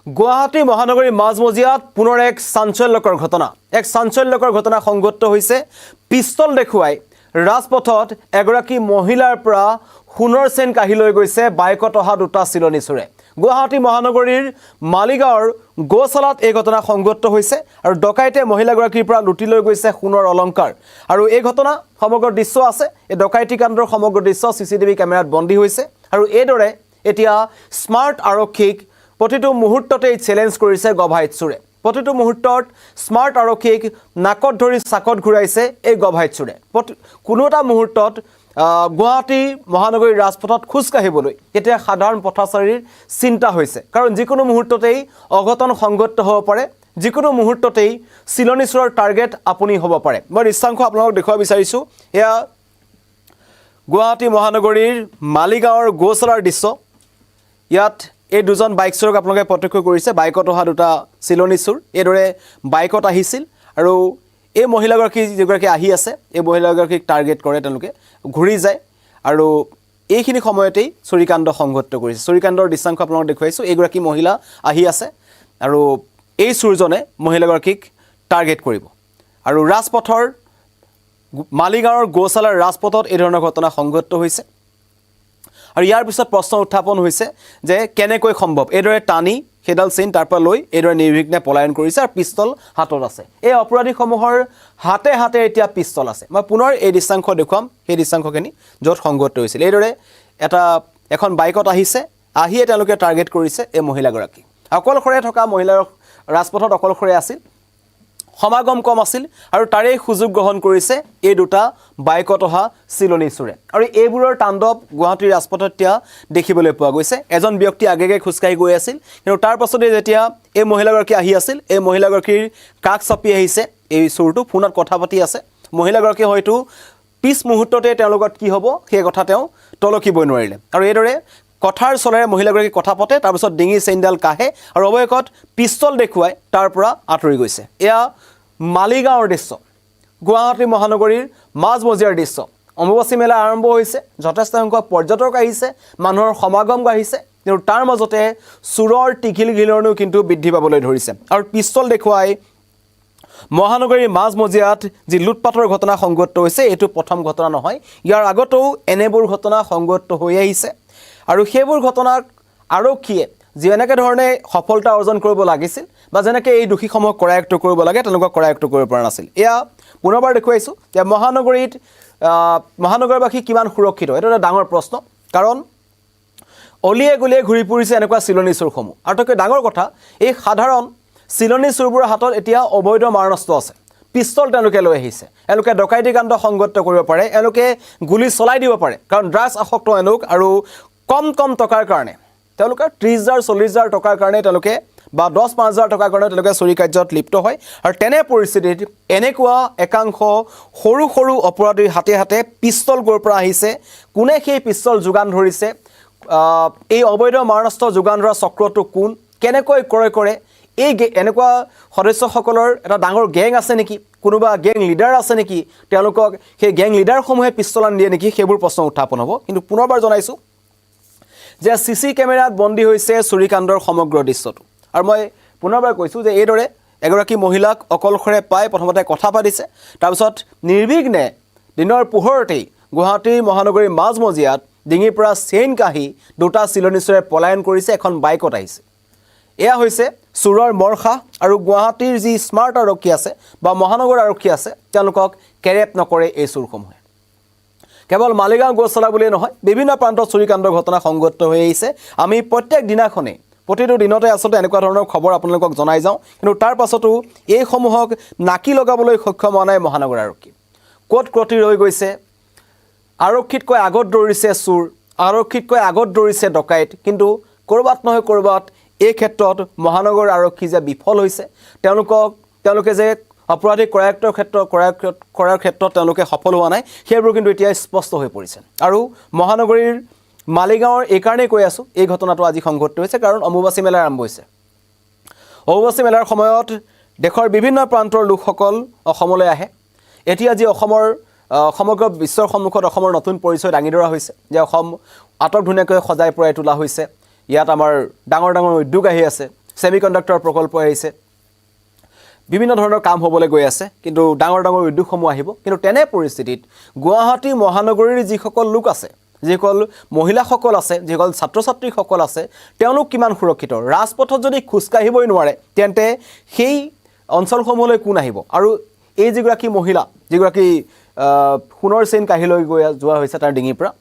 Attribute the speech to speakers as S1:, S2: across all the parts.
S1: গুৱাহাটী মহানগৰীৰ মাজমজিয়াত পুনৰ এক চাঞ্চল্যকৰ ঘটনা সংঘটিত হৈছে পিস্তল দেখুৱাই ৰাজপথত এগৰাকী মহিলাৰ পৰা সোণৰ চেন কাঢ়ি লৈ গৈছে বাইকত অহা দুটা চিলনী চোৰে গুৱাহাটী মহানগৰীৰ মালিগাঁৱৰ গোশালাত এই ঘটনা সংঘটিত হৈছে আৰু ডকাইতে মহিলাগৰাকীৰ পৰা লুটি লৈ গৈছে সোণৰ অলংকাৰ আৰু এই ঘটনা সমগ্ৰ দৃশ্য আছে এই ডকাইতি কাণ্ডৰ সমগ্ৰ দৃশ্য সিসিটিভি কেমেৰাত বন্দী হৈছে আৰু এইদৰে এতিয়া স্মাৰ্ট আৰক্ষীক প্ৰতিটো মুহূৰ্ততে চ্যালেঞ্জ কৰিছে গভাইত চুৰে প্ৰতিটো মুহূৰ্তত স্মাৰ্ট আৰক্ষীক নাকত ধৰি চাকত ঘূৰাইছে এই গভাইত চুৰে কোনো এটা মুহূৰ্তত গুৱাহাটী মহানগৰীৰ ৰাজপথত খোজ কাঢ়িবলৈ এতিয়া সাধাৰণ পথচাৰীৰ চিন্তা হৈছে কাৰণ যিকোনো মুহূৰ্ততেই অঘটন সংঘটিত হ'ব পাৰে যিকোনো মুহূৰ্ততেই চিলনী চোৰৰ টাৰ্গেট আপুনি হ'ব পাৰে মই দৃশ্যাংশ আপোনালোকক দেখুৱাব বিচাৰিছোঁ এয়া গুৱাহাটী মহানগৰীৰ মালিগাঁৱৰ গোশালাৰ দৃশ্য ইয়াত এই দুজন বাইক চোৰক আপোনালোকে প্ৰত্যক্ষ কৰিছে বাইকত অহা দুটা চিলনী চোৰ এইদৰে বাইকত আহিছিল আৰু এই মহিলাগৰাকী যিগৰাকী আহি আছে এই মহিলাগৰাকীক টাৰ্গেট কৰে তেওঁলোকে ঘূৰি যায় আৰু এইখিনি সময়তেই চুৰিকাণ্ড সংঘটিত কৰিছে চুৰিকাণ্ডৰ দৃশ্যাংশ আপোনালোকক দেখুৱাইছোঁ এইগৰাকী মহিলা আহি আছে আৰু এই চোৰজনে মহিলাগৰাকীক টাৰ্গেট কৰিব আৰু ৰাজপথৰ মালিগাঁৱৰ গোশালাৰ ৰাজপথত এই ধৰণৰ ঘটনা সংঘটিত হৈছে আৰু ইয়াৰ পিছত প্ৰশ্ন উত্থাপন হৈছে যে কেনেকৈ সম্ভৱ এইদৰে টানি সেইডাল চেইন তাৰ পৰা লৈ এইদৰে নিৰ্বিঘ্নে পলায়ন কৰিছে আৰু পিস্তল হাতত আছে এই অপৰাধীসমূহৰ হাতে হাতে এতিয়া পিস্তল আছে মই পুনৰ এই দৃশ্যাংশ দেখুৱাম সেই দৃশ্যাংশখিনি য'ত সংঘটিত হৈছিল এইদৰে এখন বাইকত আহিয়ে তেওঁলোকে টাৰ্গেট কৰিছে এই মহিলাগৰাকী অকলশৰে থকা মহিলাৰ ৰাজপথত অকলশৰে আছিল সমাগম কম আছিল আৰু তাৰে সুযোগ গ্ৰহণ কৰিছে এই দুটা বাইকত অহা চিলনী চোৰে আৰু এইবোৰৰ তাণ্ডৱ গুৱাহাটীৰ ৰাজপথত এতিয়া দেখিবলৈ পোৱা গৈছে এজন ব্যক্তি আগেগে খোজকাঢ়ি গৈ আছিল কিন্তু তাৰ পাছতে যেতিয়া এই মহিলাগৰাকী আহি আছিল এই মহিলাগৰাকীৰ কাষ চাপি আহিছে এই চোৰটো ফোনত কথা পাতি আছে মহিলাগৰাকী হয়তো পিছ মুহূৰ্ততে তেওঁলোকৰ কি হ'ব সেই কথা তেওঁ তলকিবই নোৱাৰিলে আৰু এইদৰে কথাৰ চলেৰে মহিলাগৰাকী কথা পাতে তাৰপিছত ডিঙি চেইনডাল কাঢ়ে আৰু অৱশেষত পিস্তল দেখুৱাই তাৰ পৰা আঁতৰি গৈছে এয়া মালিগাঁৱৰ দৃশ্য গুৱাহাটী মহানগৰীৰ মাজমজিয়াৰ দৃশ্য অম্বুবাচী মেলা আৰম্ভ হৈছে যথেষ্ট সংখ্যক পৰ্যটক আহিছে মানুহৰ সমাগম বাঢ়িছে কিন্তু তাৰ মাজতে চোৰৰ টিঘিল ঘিলৰণো কিন্তু বৃদ্ধি পাবলৈ ধৰিছে আৰু পিস্তল দেখুৱাই মহানগৰীৰ মাজমজিয়াত যি লুটপাটৰ ঘটনা সংঘটিত হৈছে এইটো প্ৰথম ঘটনা নহয় ইয়াৰ আগতেও এনেবোৰ ঘটনা সংঘটিত হৈ আহিছে আৰু সেইবোৰ ঘটনাক আৰক্ষীয়ে যি এনেকৈ ধৰণে সফলতা অৰ্জন কৰিব লাগিছিল বা যেনেকৈ এই দোষীসমূহক কৰায়ত্ব কৰিব লাগে তেনেকুৱা কৰায়ত্ব কৰিব পৰা নাছিল এয়া পুনৰবাৰ দেখুৱাইছোঁ যে মহানগৰবাসী কিমান সুৰক্ষিত এইটো এটা ডাঙৰ প্ৰশ্ন কাৰণ অলিয়ে গলিয়ে ঘূৰি ফুৰিছে এনেকুৱা চিলনী চোৰসমূহ আৰু তাতকৈ ডাঙৰ কথা এই সাধাৰণ চিলনী চোৰবোৰৰ হাতত এতিয়া অবৈধ মাৰণাস্ত্ৰ আছে পিস্তল তেওঁলোকে লৈ আহিছে এওঁলোকে ডকাইতি কাণ্ড সংঘটিত কৰিব পাৰে এওঁলোকে গুলি চলাই দিব পাৰে কাৰণ ড্ৰাগছ আসক্ত এওঁলোক আৰু কম টকাৰ কাৰণে তেওঁলোকে 30,000-40,000 টকাৰ কাৰণে তেওঁলোকে বা 10-5,000 টকাৰ কাৰণে তেওঁলোকে চুৰি কাৰ্যত লিপ্ত হয় আৰু তেনে পৰিস্থিতিত এনেকুৱা একাংশ সৰু অপৰাধীৰ হাতে হাতে পিস্তল গৈ পৰা আহিছে কোনে সেই পিস্তল যোগান ধৰিছে এই অবৈধ মাৰণাস্ত্ৰ যোগান ধৰা চক্ৰটো কোন কেনেকৈ ক্ৰয় কৰে এই এনেকুৱা সদস্যসকলৰ এটা ডাঙৰ গেং আছে নেকি কোনোবা গেং লিডাৰ আছে নেকি তেওঁলোকক সেই গেং লিডাৰসমূহে পিস্তল আনি দিয়ে নেকি সেইবোৰ প্ৰশ্ন উত্থাপন হ'ব কিন্তু পুনৰবাৰ জনাইছোঁ যে সিসি কেমেৰাত বন্দী হৈছে চুৰিকাণ্ডৰ সমগ্ৰ দৃশ্যটো আৰু মই পুনৰবাৰ কৈছোঁ যে এইদৰে এগৰাকী মহিলাক অকলশৰে পাই প্ৰথমতে কথা পাতিছে তাৰপিছত নিৰ্বিঘ্নে দিনৰ পোহৰতেই গুৱাহাটী মহানগৰীৰ মাজমজিয়াত ডিঙিৰ পৰা চেইন কাঢ়ি দুটা চিলনী চোৰে পলায়ন কৰিছে এখন বাইকত আহিছে এয়া হৈছে চোৰৰ মৰ্ষা আৰু গুৱাহাটীৰ যি স্মাৰ্ট আৰক্ষী আছে বা মহানগৰ আৰক্ষী আছে তেওঁলোকক কেৰেপ নকৰে এই চোৰসমূহে কেৱল মালিগাঁও গোশালা বুলিয়ে নহয় বিভিন্ন প্ৰান্তত চুৰিকাণ্ডৰ ঘটনা সংঘটিত হৈ আহিছে আমি প্ৰত্যেক দিনাখনেই প্ৰতিটো দিনতে আচলতে এনেকুৱা ধৰণৰ খবৰ আপোনালোকক জনাই যাওঁ কিন্তু তাৰ পাছতো এইসমূহক নাকি লগাবলৈ সক্ষম হোৱা নাই মহানগৰ আৰক্ষী ক'ত ক্ৰতি ৰৈ গৈছে আৰক্ষীতকৈ আগত দৌৰিছে চোৰ আৰক্ষীতকৈ আগত দৌৰিছে ডকাইত কিন্তু ক'ৰবাত নহয় ক'ৰবাত এই ক্ষেত্ৰত মহানগৰ আৰক্ষী যে বিফল হৈছে তেওঁলোকে যে অপৰাধী কৰাৰ ক্ষেত্ৰত তেওঁলোকে সফল হোৱা নাই সেইবোৰ কিন্তু এতিয়া স্পষ্ট হৈ পৰিছে আৰু মহানগৰীৰ মালিগাঁৱৰ এইকাৰণেই কৈ আছোঁ এই ঘটনাটো আজি সংঘটিত হৈছে কাৰণ অম্বুবাচী মেলা আৰম্ভ হৈছে অম্বুবাচী মেলাৰ সময়ত দেশৰ বিভিন্ন প্ৰান্তৰ লোকসকল অসমলৈ আহে এতিয়া যি অসমৰ সমগ্ৰ বিশ্বৰ সন্মুখত অসমৰ নতুন পৰিচয় দাঙি ধৰা হৈছে যে অসম আটক ধুনীয়াকৈ সজাই পৰাই তোলা হৈছে ইয়াত আমাৰ ডাঙৰ উদ্যোগ আহি আছে ছেমিকণ্ডাক্টৰ প্ৰকল্প আহিছে বিভিন্ন ধৰণৰ কাম হ'বলৈ গৈ আছে কিন্তু ডাঙৰ ডাঙৰ উদ্যোগসমূহ আহিব কিন্তু তেনে পৰিস্থিতিত গুৱাহাটী মহানগৰীৰ যিসকল লোক আছে যিসকল মহিলাসকল আছে যিসকল ছাত্ৰ ছাত্ৰীসকল আছে তেওঁলোক কিমান সুৰক্ষিত ৰাজপথত যদি খোজকাঢ়িবই নোৱাৰে তেন্তে সেই অঞ্চলসমূহলৈ কোন আহিব আৰু এই যিগৰাকী মহিলা যিগৰাকী সোণৰ চেইন কাঢ়ি লৈ গৈ যোৱা হৈছে তাৰ ডিঙিৰ পৰা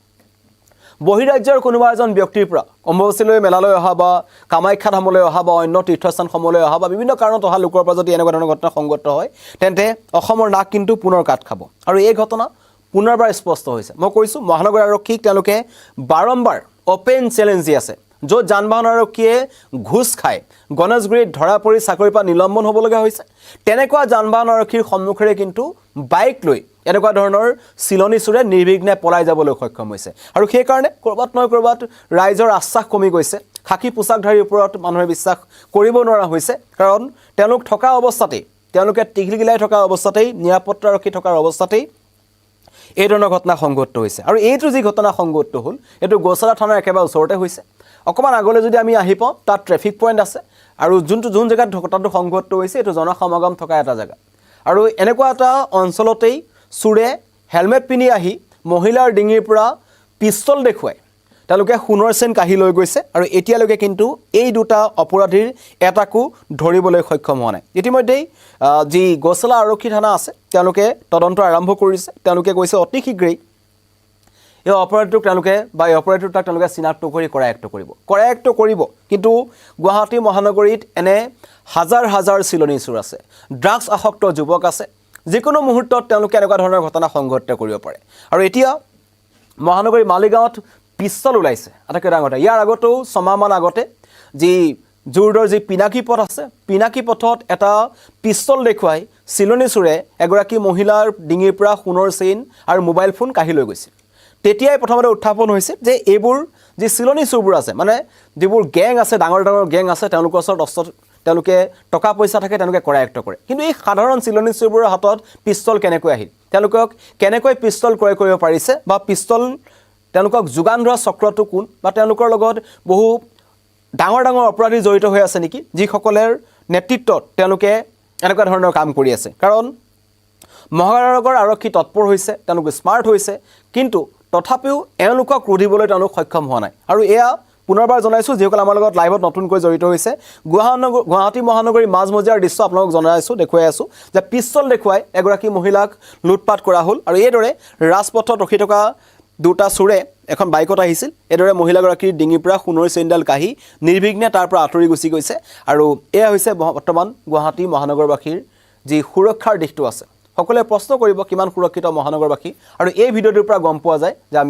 S1: বহিৰাজ্যৰ কোনোবা এজন ব্যক্তিৰ পৰা অম্বুবাচীলৈ মেলালৈ অহা বা কামাখ্যা ধামলৈ অহা বা অন্য তীৰ্থস্থানসমূহলৈ অহা বা বিভিন্ন কাৰণত অহা লোকৰ পৰা যদি এনেকুৱা ধৰণৰ ঘটনা সংঘটিত হয় তেন্তে অসমৰ নাক কিন্তু পুনৰ কাট খাব আৰু এই ঘটনা পুনৰবাৰ স্পষ্ট হৈছে মই কৈছোঁ মহানগৰ আৰক্ষীক তেওঁলোকে বাৰম্বাৰ অপেন চেলেঞ্জ দি আছে য'ত যান বাহন আৰক্ষীয়ে ঘোষ খায় গণেশগুৰিত ধৰা পৰি চাকৰিৰ পৰা নিলম্বন হ'বলগীয়া হৈছে তেনেকুৱা যান বাহন আৰক্ষীৰ সন্মুখেৰে কিন্তু বাইক লৈ এনেকুৱা ধৰণৰ চিলনী চোৰে নিৰ্বিঘ্নে পলাই যাবলৈ সক্ষম হৈছে আৰু সেইকাৰণে ক'ৰবাত নহয় ক'ৰবাত ৰাইজৰ আশ্বাস কমি গৈছে খাকী পোছাকধাৰীৰ ওপৰত মানুহে বিশ্বাস কৰিব নোৱাৰা হৈছে কাৰণ তেওঁলোক থকা অৱস্থাতেই তেওঁলোকে টিঘিলগিলাই থকা অৱস্থাতেই নিৰাপত্তাৰক্ষী থকাৰ অৱস্থাতেই এই ধৰণৰ ঘটনা সংঘটিত হৈছে আৰু এইটো যি ঘটনা সংঘটিত হ'ল এইটো গৌচালা থানাৰ একেবাৰে ওচৰতে হৈছে অকণমান আগলৈ যদি আমি আহি পাওঁ তাত ট্ৰেফিক পইণ্ট আছে আৰু যোন জেগাত ঘটনাটো সংঘটিত হৈছে এইটো জনসমাগম থকা এটা জেগা আৰু এনেকুৱা এটা অঞ্চলতেই চোৰে হেলমেট পিন্ধি আহি মহিলাৰ ডিঙিৰ পৰা পিষ্টল দেখুৱাই তেওঁলোকে সোণৰ চেইন কাঢ়ি লৈ গৈছে আৰু এতিয়ালৈকে কিন্তু এই দুটা অপৰাধীৰ এটাকো ধৰিবলৈ সক্ষম হোৱা নাই ইতিমধ্যেই যি গৌচালা আৰক্ষী থানা আছে তেওঁলোকে তদন্ত আৰম্ভ কৰিছে তেওঁলোকে কৈছে অতি শীঘ্ৰেই এই অপৰাধটোক তেওঁলোকে বা এই অপৰাধটোক তেওঁলোকে চিনাক্ত কৰি কৰায়ত্ব কৰিব কিন্তু গুৱাহাটী মহানগৰীত এনে হাজাৰ হাজাৰ চিলনী চোৰ আছে ড্ৰাগছ আসক্ত যুৱক আছে যিকোনো মুহূৰ্তত তেওঁলোকে এনেকুৱা ধৰণৰ ঘটনা সংঘটিত কৰিব পাৰে আৰু এতিয়া মহানগৰী মালিগাঁৱত পিষ্টল ওলাইছে আটাইতকৈ ডাঙৰ কথা ইয়াৰ আগতেও ছমাহমান আগতে যি জোৰদৰ যি পিনাকী পথ আছে পিনাকী পথত এটা পিষ্টল দেখুৱাই চিলনী চোৰে এগৰাকী মহিলাৰ ডিঙিৰ পৰা সোণৰ চেইন আৰু মোবাইল ফোন কাঢ়ি লৈ গৈছিল তেতিয়াই প্ৰথমতে উত্থাপন হৈছে যে এইবোৰ যি চিলনী চোৰবোৰ আছে মানে যিবোৰ গেং আছে ডাঙৰ ডাঙৰ গেং আছে তেওঁলোকৰ ওচৰত অস্ত্ৰ তেওঁলোকে টকা পইচা থাকে তেওঁলোকে কৰায়ত্ব কৰে কিন্তু এই সাধাৰণ চিলনী চোৰবোৰৰ হাতত পিষ্টল কেনেকৈ আহিল তেওঁলোকক কেনেকৈ পিষ্টল ক্ৰয় কৰিব পাৰিছে বা পিষ্টল তেওঁলোকক যোগান ধৰা চক্ৰটো কোন বা তেওঁলোকৰ লগত বহু ডাঙৰ ডাঙৰ অপৰাধী জড়িত হৈ আছে নেকি যিসকলৰ নেতৃত্বত তেওঁলোকে এনেকুৱা ধৰণৰ কাম কৰি আছে কাৰণ মহানগৰ আৰক্ষী তৎপৰ হৈছে তেওঁলোক স্মাৰ্ট হৈছে কিন্তু তথাপিও এওঁলোকক ৰোধিবলৈ তেওঁলোক সক্ষম হোৱা নাই আৰু এয়া পুনৰবাৰ জনাইছোঁ যিসকল আমাৰ লগত লাইভত নতুনকৈ জড়িত হৈছে গুৱাহাটী মহানগৰীৰ মাজমজিয়াৰ দৃশ্য আপোনালোকক জনাইছোঁ দেখুৱাই আছোঁ যে পিষ্টল দেখুৱাই এগৰাকী মহিলাক লুটপাট কৰা হ'ল আৰু এইদৰে ৰাজপথত ৰখি থকা দুটা চোৰে এখন বাইকত আহিছিল এইদৰে মহিলাগৰাকীৰ ডিঙিৰ পৰা সোণৰ চেইনডাল কাঢ়ি নিৰ্বিঘ্নে তাৰ পৰা আঁতৰি গুচি গৈছে আৰু এয়া হৈছে বৰ্তমান গুৱাহাটী মহানগৰবাসীৰ যি সুৰক্ষাৰ দিশটো আছে সকলোৱে প্ৰশ্ন কৰিব কিমান সুৰক্ষিত মহানগৰবাসী আৰু এই ভিডিঅ'টোৰ পৰা গম পোৱা যায় যে আমি